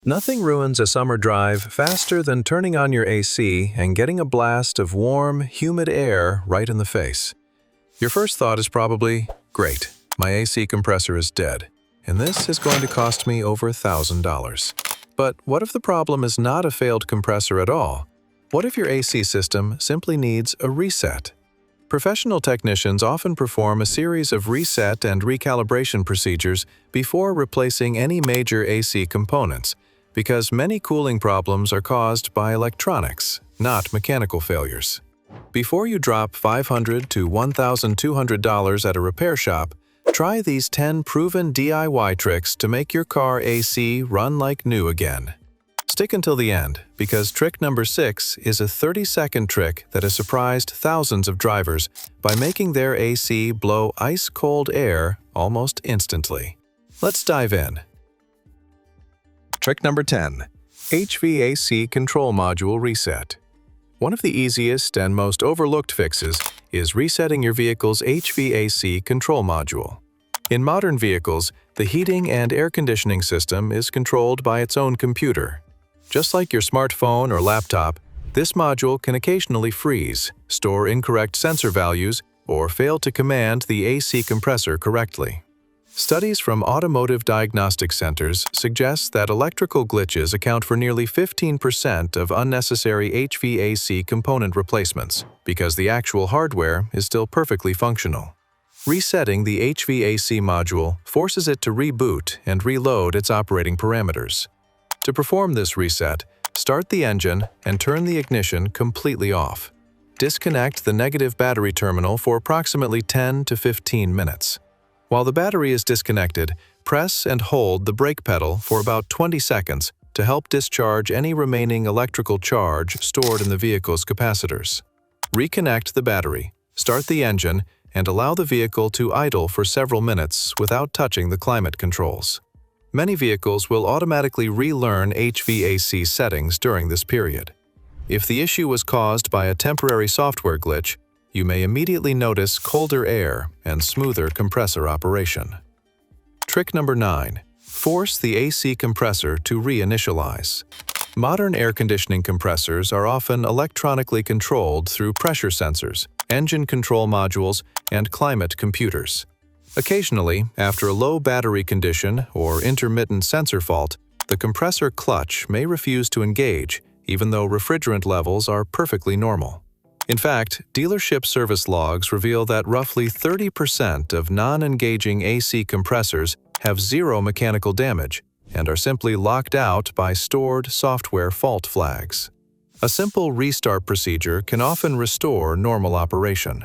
Nothing ruins a summer drive faster than turning on your AC and getting a blast of warm, humid air right in the face. Your first thought is probably, great, my AC compressor is dead, and this is going to cost me over $1,000. But what if the problem is not a failed compressor at all? What if your AC system simply needs a reset? Professional technicians often perform a series of reset and recalibration procedures before replacing any major AC components, because many cooling problems are caused by electronics, not mechanical failures. Before you drop $500 to $1,200 at a repair shop, try these 10 proven DIY tricks to make your car AC run like new again. Stick until the end, because trick number 6 is a 30-second trick that has surprised thousands of drivers by making their AC blow ice-cold air almost instantly. Let's dive in. Trick number 10. HVAC Control Module Reset. One of the easiest and most overlooked fixes is resetting your vehicle's HVAC control module. In modern vehicles, the heating and air conditioning system is controlled by its own computer. Just like your smartphone or laptop, this module can occasionally freeze, store incorrect sensor values, or fail to command the AC compressor correctly. Studies from automotive diagnostic centers suggest that electrical glitches account for nearly 15% of unnecessary HVAC component replacements, because the actual hardware is still perfectly functional. Resetting the HVAC module forces it to reboot and reload its operating parameters. To perform this reset, start the engine and turn the ignition completely off. Disconnect the negative battery terminal for approximately 10 to 15 minutes. While the battery is disconnected, press and hold the brake pedal for about 20 seconds to help discharge any remaining electrical charge stored in the vehicle's capacitors. Reconnect the battery, start the engine, and allow the vehicle to idle for several minutes without touching the climate controls. Many vehicles will automatically relearn HVAC settings during this period. If the issue was caused by a temporary software glitch, you may immediately notice colder air and smoother compressor operation. Trick number 9. Force the AC compressor to reinitialize. Modern air conditioning compressors are often electronically controlled through pressure sensors, engine control modules, and climate computers. Occasionally, after a low battery condition or intermittent sensor fault, the compressor clutch may refuse to engage, even though refrigerant levels are perfectly normal. In fact, dealership service logs reveal that roughly 30% of non-engaging AC compressors have zero mechanical damage and are simply locked out by stored software fault flags. A simple restart procedure can often restore normal operation.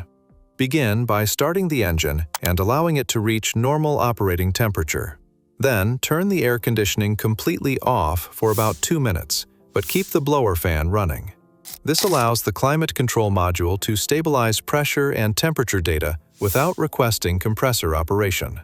Begin by starting the engine and allowing it to reach normal operating temperature. Then, turn the air conditioning completely off for about 2 minutes, but keep the blower fan running. This allows the climate control module to stabilize pressure and temperature data without requesting compressor operation.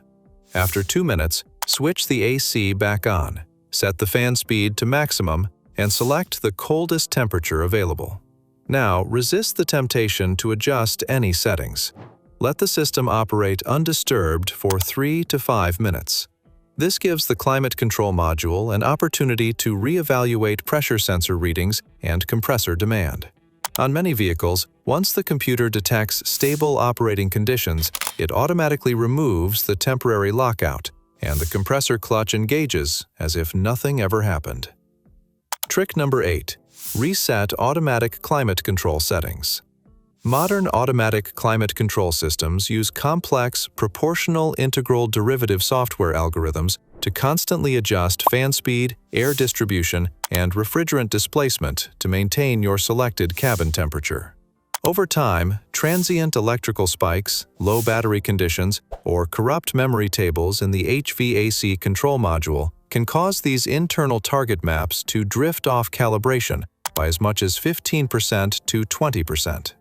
After 2 minutes, switch the AC back on, set the fan speed to maximum, and select the coldest temperature available. Now, resist the temptation to adjust any settings. Let the system operate undisturbed for 3 to 5 minutes. This gives the climate control module an opportunity to reevaluate pressure sensor readings and compressor demand. On many vehicles, once the computer detects stable operating conditions, it automatically removes the temporary lockout, and the compressor clutch engages as if nothing ever happened. Trick number 8. Reset automatic climate control settings. Modern automatic climate control systems use complex, proportional integral derivative software algorithms to constantly adjust fan speed, air distribution, and refrigerant displacement to maintain your selected cabin temperature. Over time, transient electrical spikes, low battery conditions, or corrupt memory tables in the HVAC control module can cause these internal target maps to drift off calibration by as much as 15% to 20%.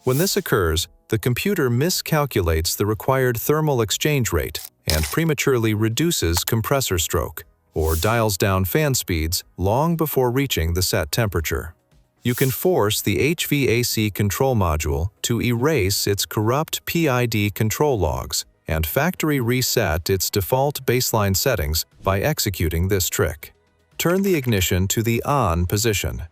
When this occurs, the computer miscalculates the required thermal exchange rate and prematurely reduces compressor stroke, or dials down fan speeds long before reaching the set temperature. You can force the HVAC control module to erase its corrupt PID control logs and factory reset its default baseline settings by executing this trick. turn the ignition to the on position.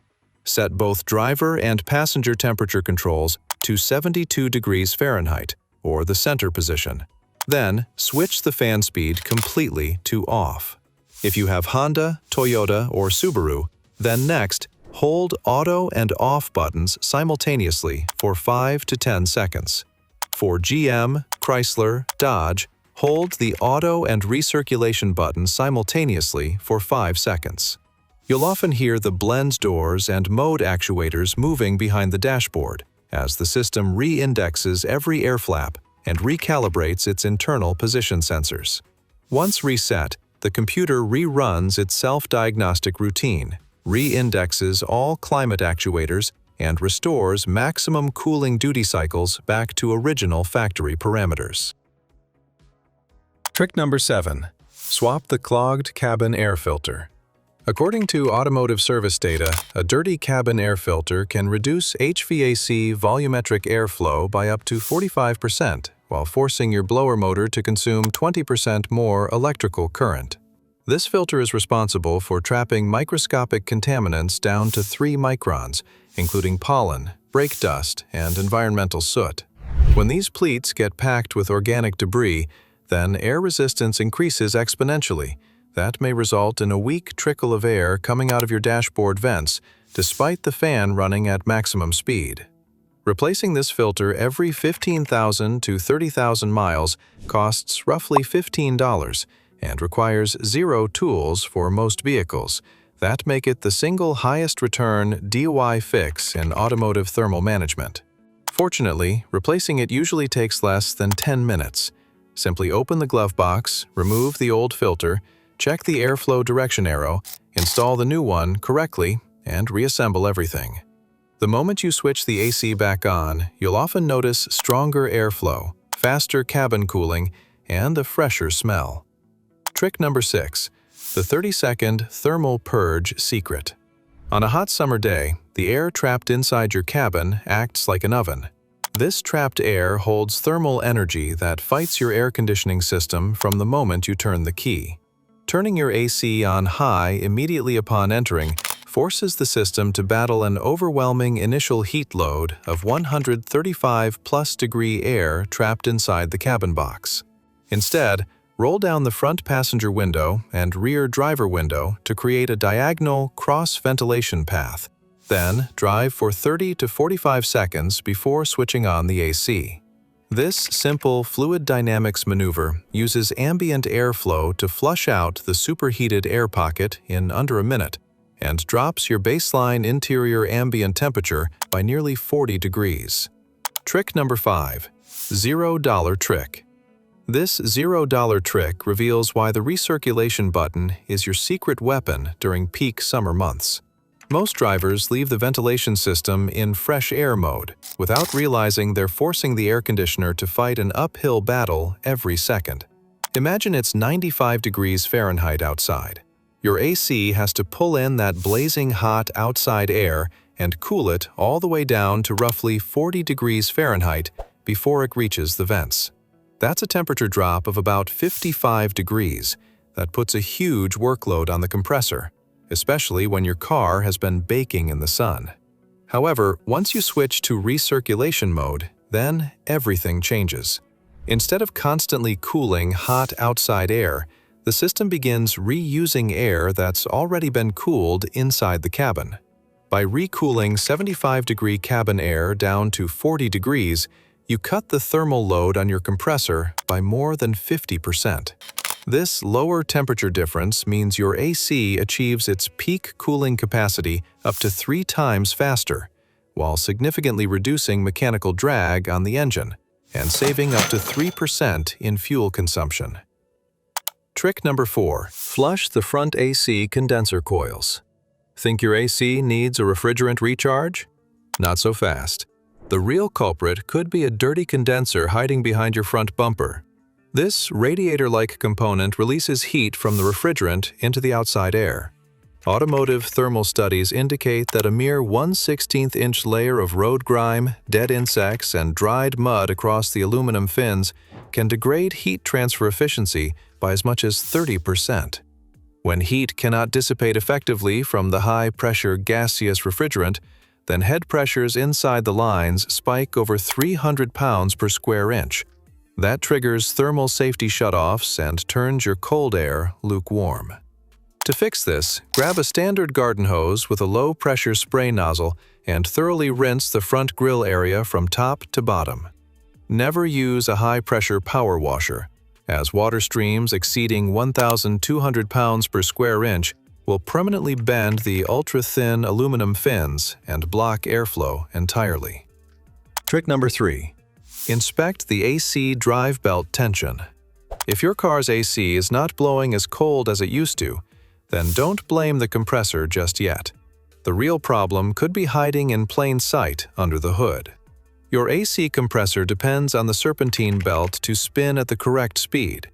Set both driver and passenger temperature controls to 72 degrees Fahrenheit, or the center position. Then, switch the fan speed completely to off. If you have Honda, Toyota, or Subaru, then next, hold auto and off buttons simultaneously for 5 to 10 seconds. For GM, Chrysler, Dodge, hold the auto and recirculation buttons simultaneously for 5 seconds. You'll often hear the blend doors and mode actuators moving behind the dashboard as the system re-indexes every air flap and recalibrates its internal position sensors. Once reset, the computer reruns its self-diagnostic routine, re-indexes all climate actuators, and restores maximum cooling duty cycles back to original factory parameters. Trick number 7. Swap the clogged cabin air filter. According to automotive service data, a dirty cabin air filter can reduce HVAC volumetric airflow by up to 45%, while forcing your blower motor to consume 20% more electrical current. This filter is responsible for trapping microscopic contaminants down to 3 microns, including pollen, brake dust, and environmental soot. When these pleats get packed with organic debris, then air resistance increases exponentially. That may result in a weak trickle of air coming out of your dashboard vents, despite the fan running at maximum speed. Replacing this filter every 15,000 to 30,000 miles costs roughly $15 and requires 0 tools for most vehicles. That make it the single highest return DIY fix in automotive thermal management. Fortunately, replacing it usually takes less than 10 minutes. Simply open the glove box, remove the old filter, check the airflow direction arrow, install the new one correctly, and reassemble everything. The moment you switch the AC back on, you'll often notice stronger airflow, faster cabin cooling, and a fresher smell. Trick number 6. The 30-second thermal purge secret. On a hot summer day, the air trapped inside your cabin acts like an oven. This trapped air holds thermal energy that fights your air conditioning system from the moment you turn the key. Turning your AC on high immediately upon entering forces the system to battle an overwhelming initial heat load of 135+ degree air trapped inside the cabin box. Instead, roll down the front passenger window and rear driver window to create a diagonal cross-ventilation path. Then, drive for 30 to 45 seconds before switching on the AC. This simple fluid dynamics maneuver uses ambient airflow to flush out the superheated air pocket in under a minute and drops your baseline interior ambient temperature by nearly 40 degrees. Trick number 5. $0 trick. This $0 trick reveals why the recirculation button is your secret weapon during peak summer months. Most drivers leave the ventilation system in fresh air mode without realizing they're forcing the air conditioner to fight an uphill battle every second. Imagine it's 95 degrees Fahrenheit outside. Your AC has to pull in that blazing hot outside air and cool it all the way down to roughly 40 degrees Fahrenheit before it reaches the vents. That's a temperature drop of about 55 degrees. That puts a huge workload on the compressor, especially when your car has been baking in the sun. However, once you switch to recirculation mode, then everything changes. Instead of constantly cooling hot outside air, the system begins reusing air that's already been cooled inside the cabin. By recooling 75-degree cabin air down to 40 degrees, you cut the thermal load on your compressor by more than 50%. This lower temperature difference means your AC achieves its peak cooling capacity up to 3 times faster, while significantly reducing mechanical drag on the engine and saving up to 3% in fuel consumption. Trick number 4. Flush the front AC condenser coils. Think your AC needs a refrigerant recharge? Not so fast. The real culprit could be a dirty condenser hiding behind your front bumper. This radiator-like component releases heat from the refrigerant into the outside air. Automotive thermal studies indicate that a mere 1/16-inch layer of road grime, dead insects, and dried mud across the aluminum fins can degrade heat transfer efficiency by as much as 30%. When heat cannot dissipate effectively from the high-pressure gaseous refrigerant, then head pressures inside the lines spike over 300 pounds per square inch. That triggers thermal safety shutoffs and turns your cold air lukewarm. To fix this, grab a standard garden hose with a low-pressure spray nozzle and thoroughly rinse the front grill area from top to bottom. Never use a high-pressure power washer, as water streams exceeding 1,200 pounds per square inch will permanently bend the ultra-thin aluminum fins and block airflow entirely. Trick number 3. Inspect the AC drive belt tension. If your car's AC is not blowing as cold as it used to, then don't blame the compressor just yet. The real problem could be hiding in plain sight under the hood. Your AC compressor depends on the serpentine belt to spin at the correct speed,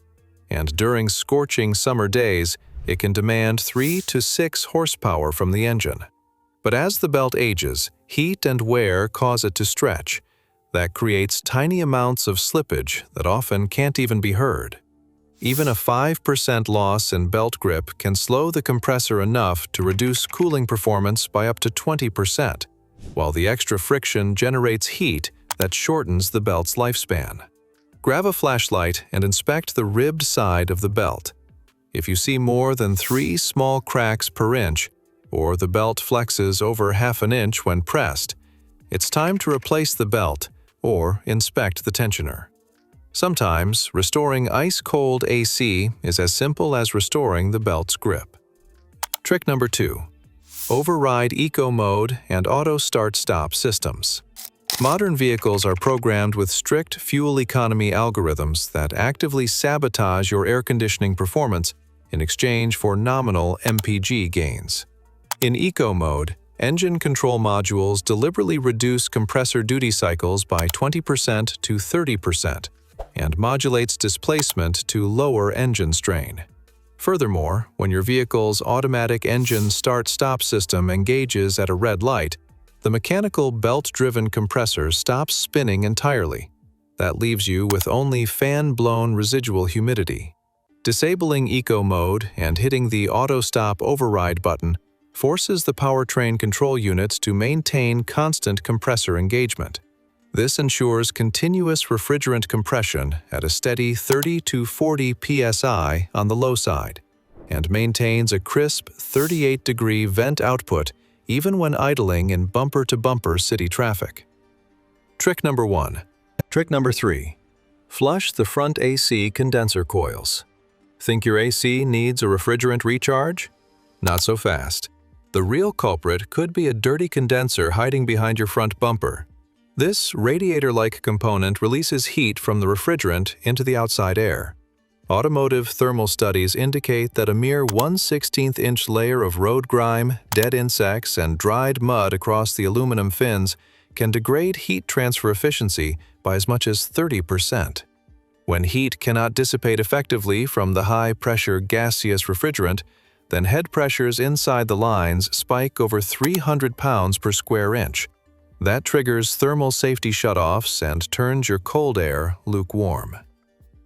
and during scorching summer days, it can demand 3 to 6 horsepower from the engine. But as the belt ages, heat and wear cause it to stretch. That creates tiny amounts of slippage that often can't even be heard. Even a 5% loss in belt grip can slow the compressor enough to reduce cooling performance by up to 20%, while the extra friction generates heat that shortens the belt's lifespan. Grab a flashlight and inspect the ribbed side of the belt. If you see more than 3 small cracks per inch, or the belt flexes over half an inch when pressed, it's time to replace the belt or inspect the tensioner. Sometimes, restoring ice-cold AC is as simple as restoring the belt's grip. Trick number 2. Override eco mode and auto start-stop systems. Modern vehicles are programmed with strict fuel economy algorithms that actively sabotage your air conditioning performance in exchange for nominal MPG gains. In eco mode, engine control modules deliberately reduce compressor duty cycles by 20% to 30% and modulates displacement to lower engine strain. Furthermore, when your vehicle's automatic engine start-stop system engages at a red light, the mechanical belt-driven compressor stops spinning entirely. That leaves you with only fan-blown residual humidity. Disabling eco mode and hitting the auto-stop override button forces the powertrain control units to maintain constant compressor engagement. This ensures continuous refrigerant compression at a steady 30 to 40 psi on the low side, and maintains a crisp 38-degree vent output even when idling in bumper-to-bumper city traffic. Trick number 1. Trick number 3. Flush the front AC condenser coils. Think your AC needs a refrigerant recharge? Not so fast. The real culprit could be a dirty condenser hiding behind your front bumper. This radiator-like component releases heat from the refrigerant into the outside air. Automotive thermal studies indicate that a mere 1/16-inch layer of road grime, dead insects, and dried mud across the aluminum fins can degrade heat transfer efficiency by as much as 30%. When heat cannot dissipate effectively from the high-pressure gaseous refrigerant, then head pressures inside the lines spike over 300 pounds per square inch. That triggers thermal safety shutoffs and turns your cold air lukewarm.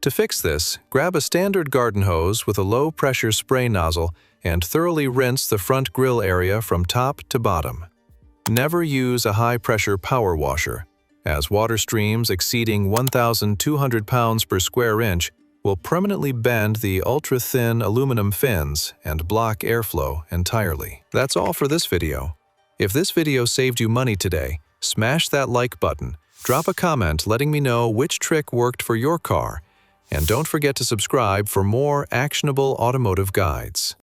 To fix this, grab a standard garden hose with a low-pressure spray nozzle and thoroughly rinse the front grill area from top to bottom. Never use a high-pressure power washer, as water streams exceeding 1,200 pounds per square inch will permanently bend the ultra-thin aluminum fins and block airflow entirely. That's all for this video. If this video saved you money today, smash that like button, drop a comment letting me know which trick worked for your car, and don't forget to subscribe for more actionable automotive guides.